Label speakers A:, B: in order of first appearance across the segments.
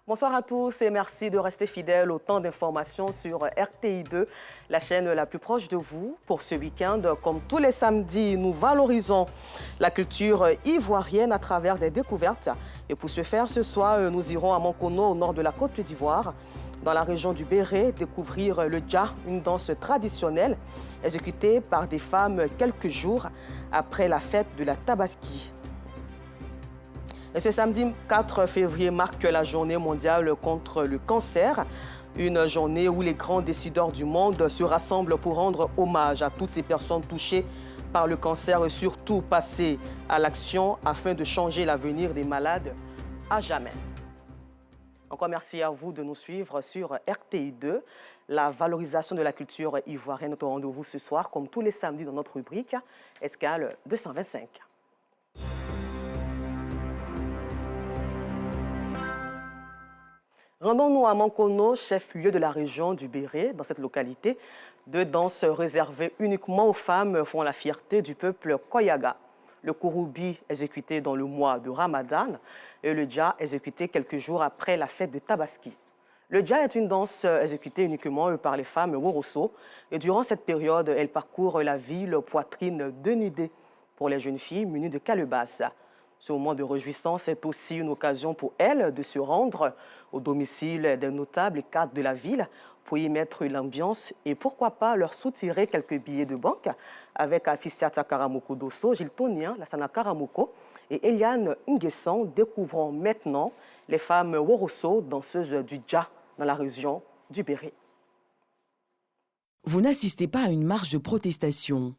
A: Bonsoir à tous et merci de rester fidèles au temps d'information sur RTI2, la chaîne la plus proche de vous. Pour ce week-end, comme tous les samedis, nous valorisons la culture ivoirienne à travers des découvertes. Et pour ce faire, ce soir, nous irons à Mankono, au nord de la Côte d'Ivoire, dans la région du Béret, découvrir le dja, une danse traditionnelle exécutée par des femmes quelques jours après la fête de la Tabaski. Et ce samedi 4 février marque la journée mondiale contre le cancer, une journée où les grands décideurs du monde se rassemblent pour rendre hommage à toutes ces personnes touchées par le cancer et surtout passer à l'action afin de changer l'avenir des malades à jamais. Encore merci à vous de nous suivre sur RTI2, la valorisation de la culture ivoirienne. Notre rendez-vous ce soir, comme tous les samedis dans notre rubrique Escale 225. Rendons-nous à Mankono, chef-lieu de la région du Béret. Dans cette localité, deux danses réservées uniquement aux femmes font la fierté du peuple Koyaga. Le kouroubi exécuté dans le mois de Ramadan et le dja exécuté quelques jours après la fête de Tabaski. Le dja est une danse exécutée uniquement par les femmes Woroso et durant cette période, elle parcourt la ville poitrine dénudée pour les jeunes filles munies de calebasses. Ce moment de réjouissance est aussi une occasion pour elles de se rendre au domicile des notables et cadres de la ville pour y mettre l'ambiance et pourquoi pas leur soutirer quelques billets de banque avec Afisiata Karamoko Dosso, Gilles Tonien, Lassana Karamoko et Eliane Nguessan. Découvrons maintenant les femmes Woroso, danseuses du dja dans la région du Béret.
B: Vous n'assistez pas à une marche de protestation.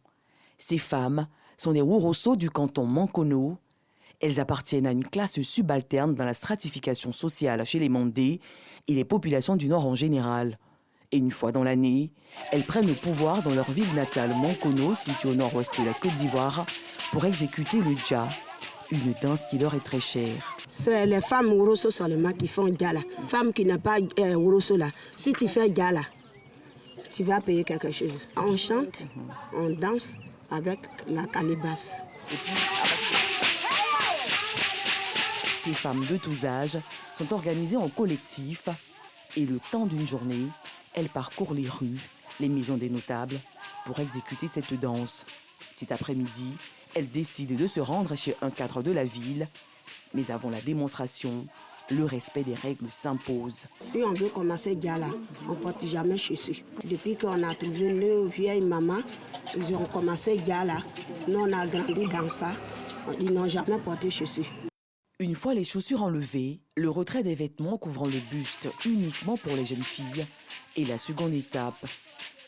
B: Ces femmes sont des Woroso du canton Mankono. Elles appartiennent à une classe subalterne dans la stratification sociale chez les Mandés et les populations du Nord en général. Et une fois dans l'année, elles prennent le pouvoir dans leur ville natale Mankono, située au nord-ouest de la Côte d'Ivoire, pour exécuter le dja, une danse qui leur est très chère.
C: C'est les femmes Woroso seulement qui font dja là. Femme qui n'est pas Woroso là, si tu fais dja là, tu vas payer quelque chose. On chante, on danse avec la calebasse.
B: Ces femmes de tous âges sont organisées en collectif et le temps d'une journée, elles parcourent les rues, les maisons des notables pour exécuter cette danse. Cet après-midi, elles décident de se rendre chez un cadre de la ville, mais avant la démonstration, le respect des règles s'impose.
C: Si on veut commencer dja là, on ne porte jamais chaussures. Depuis qu'on a trouvé nos vieilles mamans, ils ont commencé dja là. Nous, on a grandi dans ça. Ils n'ont jamais porté chaussures.
B: Une fois les chaussures enlevées, le retrait des vêtements couvrant le buste uniquement pour les jeunes filles est la seconde étape.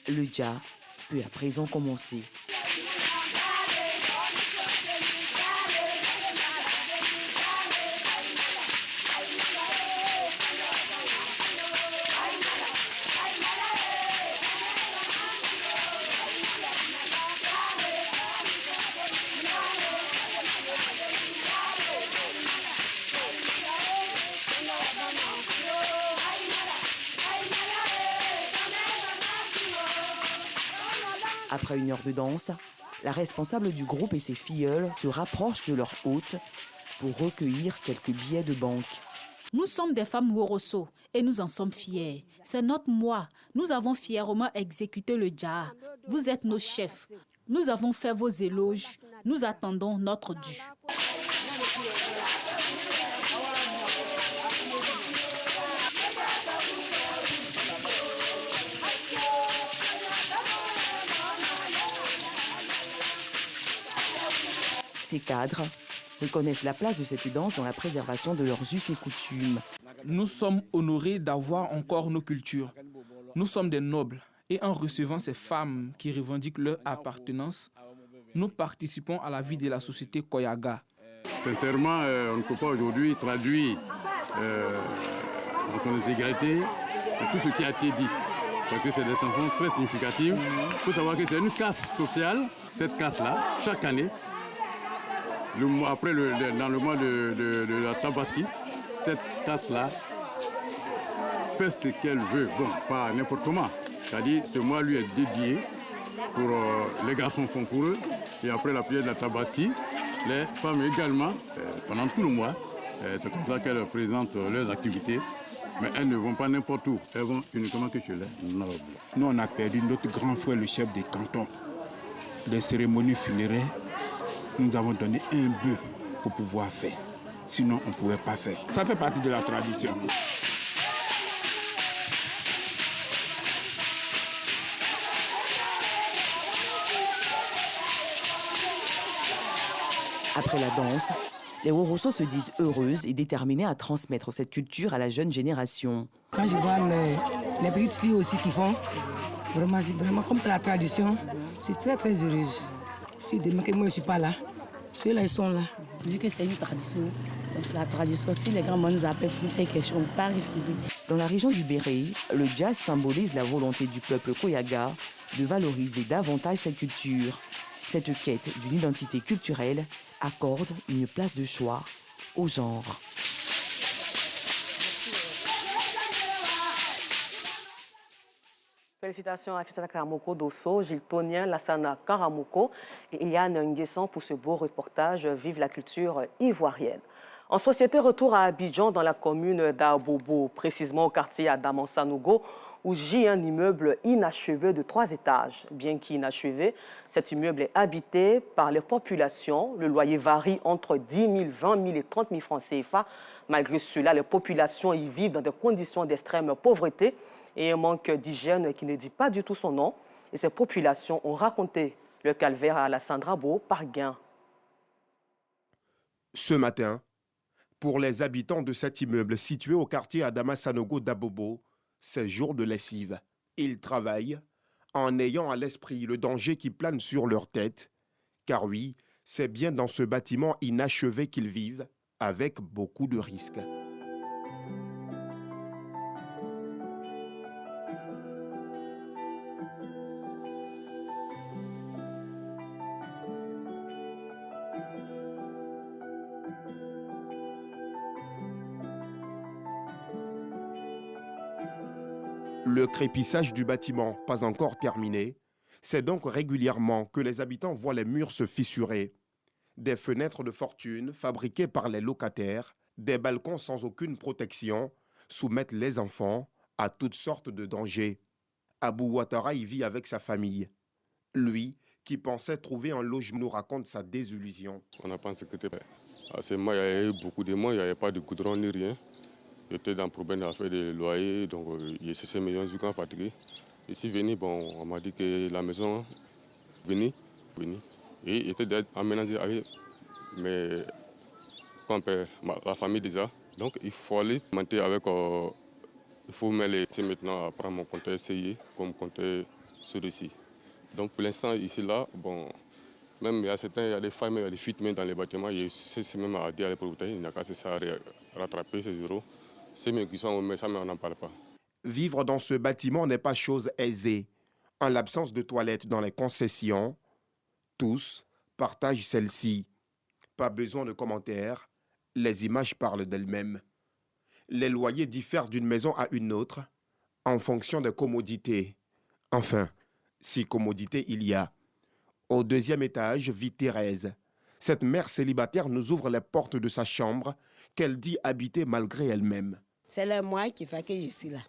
B: Le dja peut à présent commencer. Après une heure de danse, la responsable du groupe et ses filleuls se rapprochent de leur hôte pour recueillir quelques billets de banque.
D: Nous sommes des femmes Woroso et nous en sommes fiers. C'est notre moi. Nous avons fièrement exécuté le dja. Vous êtes nos chefs. Nous avons fait vos éloges. Nous attendons notre dû.
B: Ces cadres reconnaissent la place de cette danse dans la préservation de leurs us et coutumes.
E: Nous sommes honorés d'avoir encore nos cultures. Nous sommes des nobles et en recevant ces femmes qui revendiquent leur appartenance, nous participons à la vie de la société Koyaga.
F: Sincèrement, on ne peut pas aujourd'hui traduire en son intégralité tout ce qui a été dit. Parce que c'est des chansons très significatives. Il faut savoir que c'est une casse sociale. Cette casse-là, chaque année, dans le mois de la Tabaski, cette casse-là fait ce qu'elle veut. Bon, pas n'importe comment. C'est-à-dire ce mois lui est dédié pour les garçons font pour eux. Et après la prière de la Tabaski, les femmes également, pendant tout le mois, c'est comme ça qu'elles présentent leurs activités Mais elles ne vont pas n'importe où. Elles vont uniquement que chez les nobles.
G: Nous, on a perdu notre grand frère, le chef des cantons. Les cérémonies funéraires, nous avons donné un bœuf pour pouvoir faire. Sinon, on ne pouvait pas faire. Ça fait partie de la tradition.
B: Après la danse, les Woroso se disent heureuses et déterminées à transmettre cette culture à la jeune génération.
H: Quand je vois les petites filles aussi qui font, vraiment comme c'est la tradition, je suis très très heureuse. Je suis demain que moi je ne suis pas là, ceux-là ils sont là.
I: Vu que c'est une tradition, donc la tradition, si les grands-mères nous appellent pour faire quelque chose, on ne peut pas refuser.
B: Dans la région du Béret, le jazz symbolise la volonté du peuple Koyaga de valoriser davantage sa culture. Cette quête d'une identité culturelle accorde une place de choix au genre.
A: Félicitations à Fistana Karamoko Dosso, Gilles Tonien, Lassana Karamoko et Iliane Nguessan pour ce beau reportage Vive la culture ivoirienne. En société, retour à Abidjan, dans la commune d'Abobo, précisément au quartier Adaman-Sanogo, où gît un immeuble inachevé de 3 étages. Bien qu'inachevé, cet immeuble est habité par les populations. Le loyer varie entre 10 000, 20 000 et 30 000 francs CFA. Malgré cela, les populations y vivent dans des conditions d'extrême pauvreté et un manque d'hygiène qui ne dit pas du tout son nom. Et ces populations ont raconté le calvaire à Alassane Drabo par Gain.
J: Ce matin, pour les habitants de cet immeuble situé au quartier Adaman-Sanogo d'Abobo, c'est jour de lessive. Ils travaillent en ayant à l'esprit le danger qui plane sur leur tête. Car oui, c'est bien dans ce bâtiment inachevé qu'ils vivent, avec beaucoup de risques. Le crépissage du bâtiment, pas encore terminé, c'est donc régulièrement que les habitants voient les murs se fissurer. Des fenêtres de fortune fabriquées par les locataires, des balcons sans aucune protection, soumettent les enfants à toutes sortes de dangers. Abou Ouattara y vit avec sa famille. Lui, qui pensait trouver un logement, nous raconte sa désillusion.
K: On a pensé que c'était assez mal, il y avait beaucoup de monde, il n'y avait pas de goudron ni rien. J'étais dans le problème d'affaires de loyer, donc il s'est ces millions de fatigué. Ici venu, bon, on m'a dit que la maison venue. Et il était aménagé avec la famille déjà. Donc il faut aller monter avec. Il faut mettre maintenant à prendre mon compteur essayé comme compteur sur ici. Donc pour l'instant, ici là, bon, même il y a des failles, il y a des fuites même dans les bâtiments. C'est même à dire à les propriétaires, il n'y a qu'à cesser à rattraper ces euros. C'est mieux qu'ils sont, mais ça, mais on n'en parle pas.
J: Vivre dans ce bâtiment n'est pas chose aisée. En l'absence de toilettes dans les concessions, tous partagent celle-ci. Pas besoin de commentaires, les images parlent d'elles-mêmes. Les loyers diffèrent d'une maison à une autre en fonction des commodités. Enfin, si commodité il y a. Au 2e étage vit Thérèse. Cette mère célibataire nous ouvre les portes de sa chambre qu'elle dit habiter malgré elle-même.
C: C'est le moi qui fait que je suis là.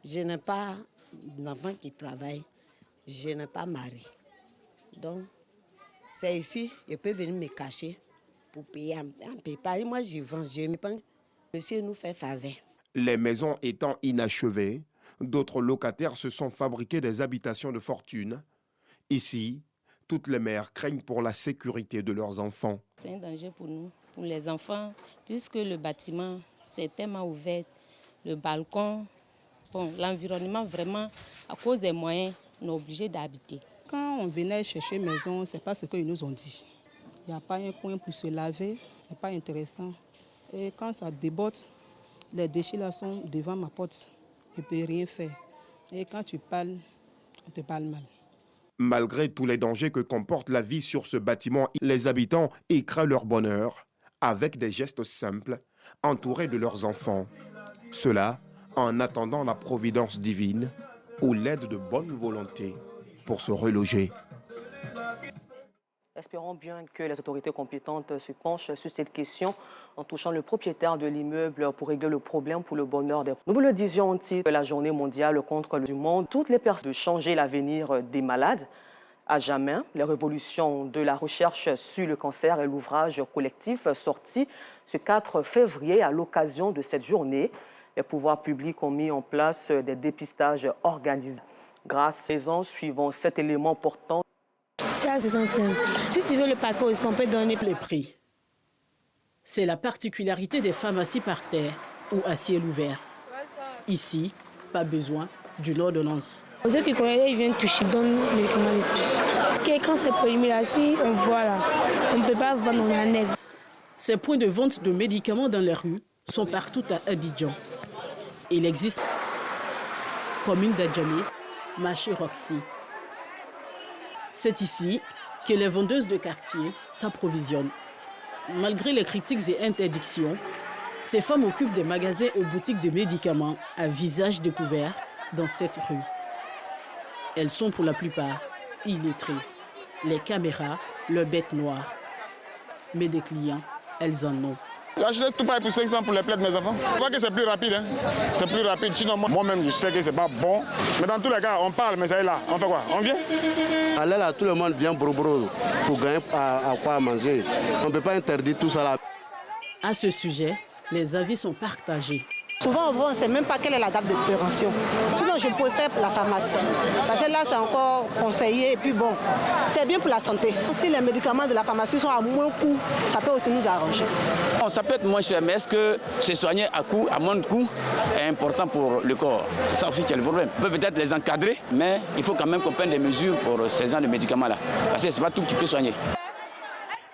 C: Je n'ai pas d'enfant qui travaille. Je n'ai pas mari. Donc, c'est ici, je peux venir me cacher pour payer un peu. Moi, je vends, je me prends. Monsieur nous fait faveur.
J: Les maisons étant inachevées, d'autres locataires se sont fabriqués des habitations de fortune. Ici, toutes les mères craignent pour la sécurité de leurs enfants.
I: C'est un danger pour nous, pour les enfants, puisque le bâtiment, c'est tellement ouvert. Le balcon, bon, l'environnement, vraiment, à cause des moyens, on est obligé d'habiter.
L: Quand on venait chercher maison, ce n'est pas ce qu'ils nous ont dit. Il n'y a pas un coin pour se laver, ce n'est pas intéressant. Et quand ça déborde, les déchets là sont devant ma porte. Je ne peux rien faire. Et quand tu parles, on te parle mal.
J: Malgré tous les dangers que comporte la vie sur ce bâtiment, les habitants écrasent leur bonheur avec des gestes simples, entourés de leurs enfants. Cela en attendant la providence divine ou l'aide de bonne volonté pour se reloger.
A: Espérons bien que les autorités compétentes se penchent sur cette question en touchant le propriétaire de l'immeuble pour régler le problème pour le bonheur des... Nous vous le disions au titre de la journée mondiale contre le monde. Toutes les personnes de changer l'avenir des malades à jamais. Les révolutions de la recherche sur le cancer est l'ouvrage collectif sorti ce 4 février à l'occasion de cette journée. Les pouvoirs publics ont mis en place des dépistages organisés. Grâce aux ans suivant cet élément portant.
M: C'est assez ancien. Si tu veux le paquet aussi, on peut donner
N: les prix. C'est la particularité des pharmacies par terre ou à ciel ouvert. Ici, pas besoin d'une ordonnance.
M: Ceux qui connaissent, ils viennent toucher, donnent les médicaments ici. Quand c'est prohibé là, si on voit là, on ne peut pas vendre, on enlève.
N: Ces points de vente de médicaments dans les rues sont partout à Abidjan. Il existe commune d'Adjamé, marché Roxy. C'est ici que les vendeuses de quartier s'approvisionnent. Malgré les critiques et interdictions, ces femmes occupent des magasins et boutiques de médicaments à visage découvert dans cette rue. Elles sont pour la plupart illettrées. Les caméras, leurs bêtes noires. Mais des clients, elles en ont.
O: J'achète tout pareil pour 500 pour les plaies de mes enfants. Je vois que c'est plus rapide. Hein? C'est plus rapide. Sinon, moi-même, je sais que c'est pas bon. Mais dans tous les cas, on parle, mais ça est là. On fait quoi? On vient?
P: Allez là, tout le monde vient pour gagner à quoi manger. On ne peut pas interdire tout ça là.
N: À ce sujet, les avis sont partagés.
Q: Souvent, on ne sait même pas quelle est la date de péremption. Sinon, je préfère la pharmacie. Parce que là, c'est encore conseillé. Et puis bon, c'est bien pour la santé. Si les médicaments de la pharmacie sont à moins coût, ça peut aussi nous arranger.
R: Ça peut être moins cher, mais est-ce que se soigner à moins de coût est important pour le corps? C'est ça aussi qui est le problème. On peut peut-être les encadrer, mais il faut quand même qu'on prenne des mesures pour ces genres de médicaments-là. Parce que ce n'est pas tout qui peut soigner.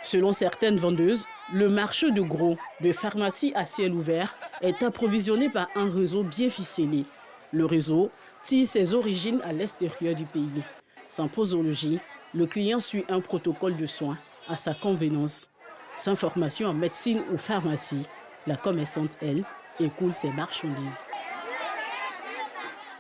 N: Selon certaines vendeuses, le marché de gros de pharmacies à ciel ouvert est approvisionné par un réseau bien ficelé. Le réseau tire ses origines à l'extérieur du pays. Sans posologie, le client suit un protocole de soins à sa convenance. Sans formation en médecine ou pharmacie, la commerçante, elle, écoule ses marchandises.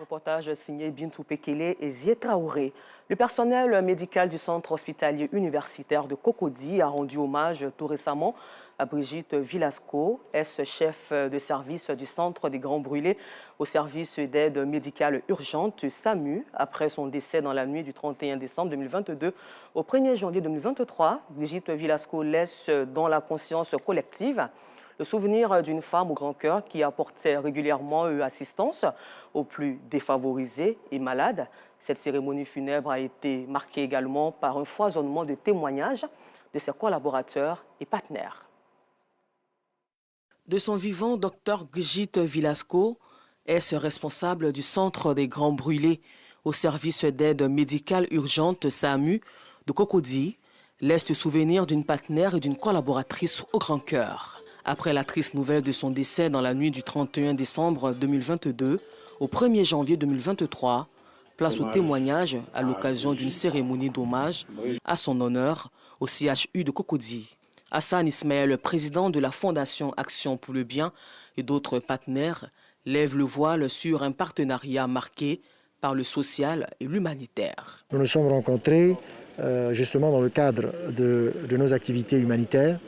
A: Reportage signé Bintou Pekele et Zié Traoré. Le personnel médical du centre hospitalier universitaire de Cocody a rendu hommage tout récemment à Brigitte Villasco, ex-chef de service du centre des Grands Brûlés au service d'aide médicale urgente SAMU. Après son décès dans la nuit du 31 décembre 2022 au 1er janvier 2023, Brigitte Villasco laisse dans la conscience collective le souvenir d'une femme au grand cœur qui apportait régulièrement assistance aux plus défavorisés et malades. Cette cérémonie funèbre a été marquée également par un foisonnement de témoignages de ses collaborateurs et partenaires. De son vivant, Dr Brigitte Villasco est responsable du Centre des Grands Brûlés au service d'aide médicale urgente SAMU de Cocody, laisse le souvenir d'une partenaire et d'une collaboratrice au grand cœur. Après la triste nouvelle de son décès dans la nuit du 31 décembre 2022 au 1er janvier 2023, place au témoignage à l'occasion d'une cérémonie d'hommage à son honneur au CHU de Cocody. Hassan Ismaël, président de la Fondation Action pour le Bien et d'autres partenaires, lève le voile sur un partenariat marqué par le social et l'humanitaire.
S: Nous nous sommes rencontrés justement dans le cadre de nos activités humanitaires.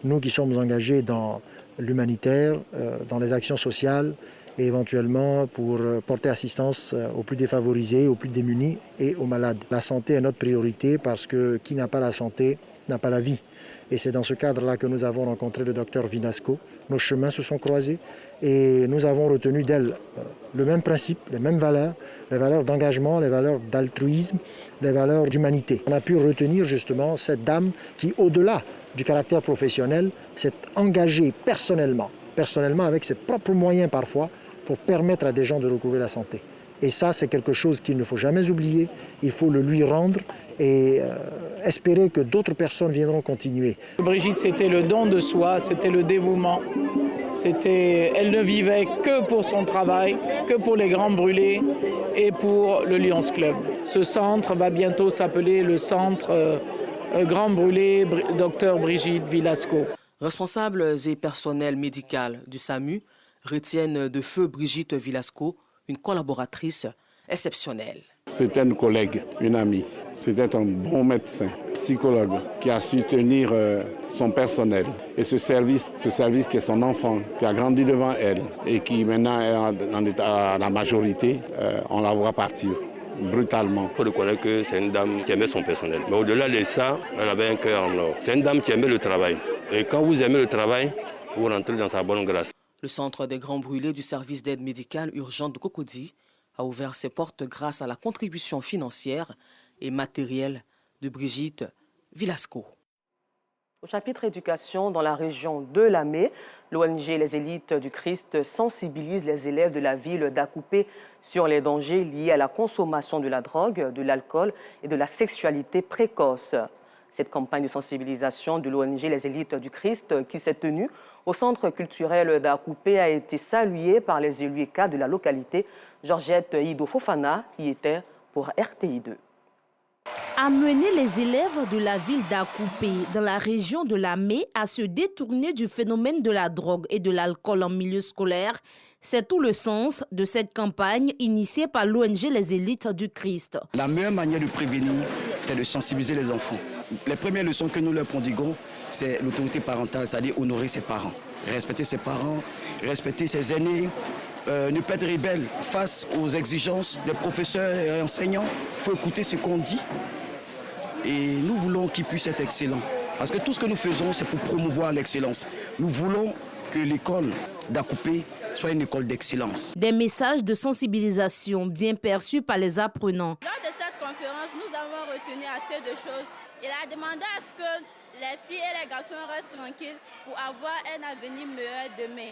S: Nous qui sommes engagés dans l'humanitaire, dans les actions sociales et éventuellement pour porter assistance aux plus défavorisés, aux plus démunis et aux malades. La santé est notre priorité parce que qui n'a pas la santé n'a pas la vie. Et c'est dans ce cadre-là que nous avons rencontré le docteur Villasco. Nos chemins se sont croisés et nous avons retenu d'elle le même principe, les mêmes valeurs, les valeurs d'engagement, les valeurs d'altruisme, les valeurs d'humanité. On a pu retenir justement cette dame qui, au-delà du caractère professionnel, s'est engagée personnellement avec ses propres moyens parfois, pour permettre à des gens de recouvrer la santé. Et ça, c'est quelque chose qu'il ne faut jamais oublier, il faut le lui rendre et espérer que d'autres personnes viendront continuer.
T: Brigitte, c'était le don de soi, c'était le dévouement. Elle ne vivait que pour son travail, que pour les Grands Brûlés et pour le Lions Club. Ce centre va bientôt s'appeler le centre Grand Brûlé Dr Brigitte Villasco.
A: Responsables et personnel médical du SAMU retiennent de feu Brigitte Villasco, une collaboratrice exceptionnelle.
G: C'était une collègue, une amie. C'était un bon médecin, psychologue, qui a su tenir son personnel. Et ce service qui est son enfant, qui a grandi devant elle et qui maintenant est à la majorité, on la voit partir brutalement.
U: Il faut reconnaître que c'est une dame qui aimait son personnel. Mais au-delà de ça, elle avait un cœur en or. C'est une dame qui aimait le travail. Et quand vous aimez le travail, vous rentrez dans sa bonne grâce.
A: Le centre des grands brûlés du service d'aide médicale urgente de Cocody a ouvert ses portes grâce à la contribution financière et matérielle de Brigitte Villasco. Au chapitre éducation, dans la région de Lamé, l'ONG Les Élites du Christ sensibilise les élèves de la ville d'Akoupé sur les dangers liés à la consommation de la drogue, de l'alcool et de la sexualité précoce. Cette campagne de sensibilisation de l'ONG Les Élites du Christ qui s'est tenue au centre culturel d'Akoupé a été saluée par les élus et cadres de la localité. Georgette Ido Fofana y était pour RTI2.
V: Amener les élèves de la ville d'Akoupé, dans la région de Lamé, à se détourner du phénomène de la drogue et de l'alcool en milieu scolaire, c'est tout le sens de cette campagne initiée par l'ONG Les Élites du Christ.
W: La meilleure manière de prévenir, c'est de sensibiliser les enfants. Les premières leçons que nous leur prodiguons, c'est l'autorité parentale, c'est-à-dire honorer ses parents, respecter ses parents, respecter ses aînés, ne pas être rebelle face aux exigences des professeurs et enseignants. Il faut écouter ce qu'on dit et nous voulons qu'ils puissent être excellents. Parce que tout ce que nous faisons, c'est pour promouvoir l'excellence. Nous voulons que l'école d'Akoupé soit une école d'excellence.
V: Des messages de sensibilisation bien perçus par les apprenants.
X: Lors de cette conférence, nous avons retenu assez de choses. Il a demandé à ce que les filles et les garçons restent tranquilles pour avoir un avenir meilleur demain.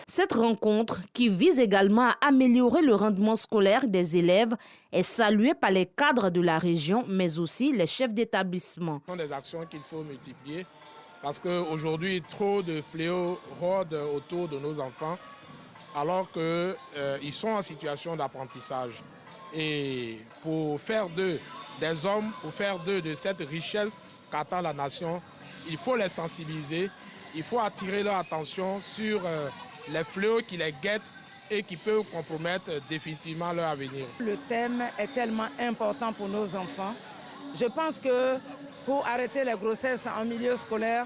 V: Cette rencontre, qui vise également à améliorer le rendement scolaire des élèves, est saluée par les cadres de la région, mais aussi les chefs d'établissement.
Y: Ce sont des actions qu'il faut multiplier parce qu'aujourd'hui, trop de fléaux rôdent autour de nos enfants alors qu'ils sont en situation d'apprentissage. Et pour faire d'eux des hommes, pour faire d'eux de cette richesse qu'attend la nation, il faut les sensibiliser, il faut attirer leur attention sur les fléaux qui les guettent et qui peuvent compromettre définitivement leur avenir.
Z: Le thème est tellement important pour nos enfants. Je pense que pour arrêter les grossesses en milieu scolaire,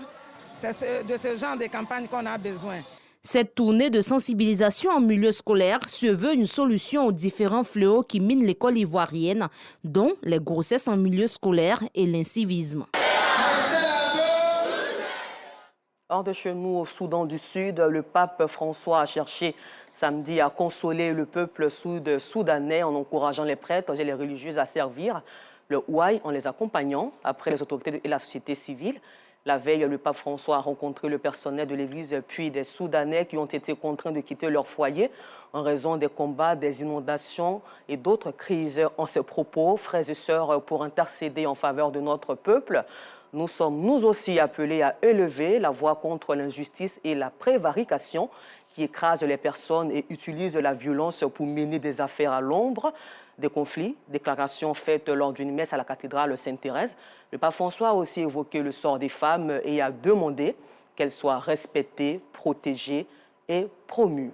Z: c'est de ce genre de campagne qu'on a besoin.
V: Cette tournée de sensibilisation en milieu scolaire se veut une solution aux différents fléaux qui minent l'école ivoirienne, dont les grossesses en milieu scolaire et l'incivisme.
A: Hors de chez nous, au Soudan du Sud, le pape François a cherché samedi à consoler le peuple soudanais en encourageant les prêtres et les religieuses à servir le ouaille en les accompagnant après les autorités et la société civile. La veille, le pape François a rencontré le personnel de l'Église puis des Soudanais qui ont été contraints de quitter leur foyer en raison des combats, des inondations et d'autres crises. En ces propos, frères et sœurs, pour intercéder en faveur de notre peuple, nous sommes nous aussi appelés à élever la voix contre l'injustice et la prévarication qui écrasent les personnes et utilisent la violence pour mener des affaires à l'ombre des conflits. Déclaration faite lors d'une messe à la cathédrale Sainte-Thérèse. Le pape François a aussi évoqué le sort des femmes et a demandé qu'elles soient respectées, protégées et promues.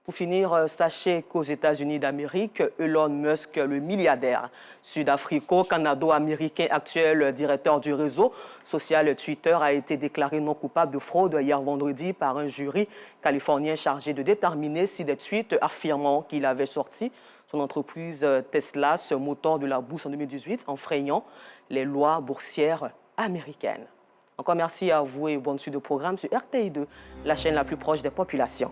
A: Pour finir, sachez qu'aux États-Unis d'Amérique, Elon Musk, le milliardaire sud-africo-canado-américain actuel directeur du réseau social Twitter, a été déclaré non coupable de fraude hier vendredi par un jury californien chargé de déterminer si des tweets affirmant qu'il avait sorti son entreprise Tesla, ce moteur de la bourse en 2018, enfreignant les lois boursières américaines. Encore merci à vous et bonne suite de programme sur RTI2, la chaîne la plus proche des populations.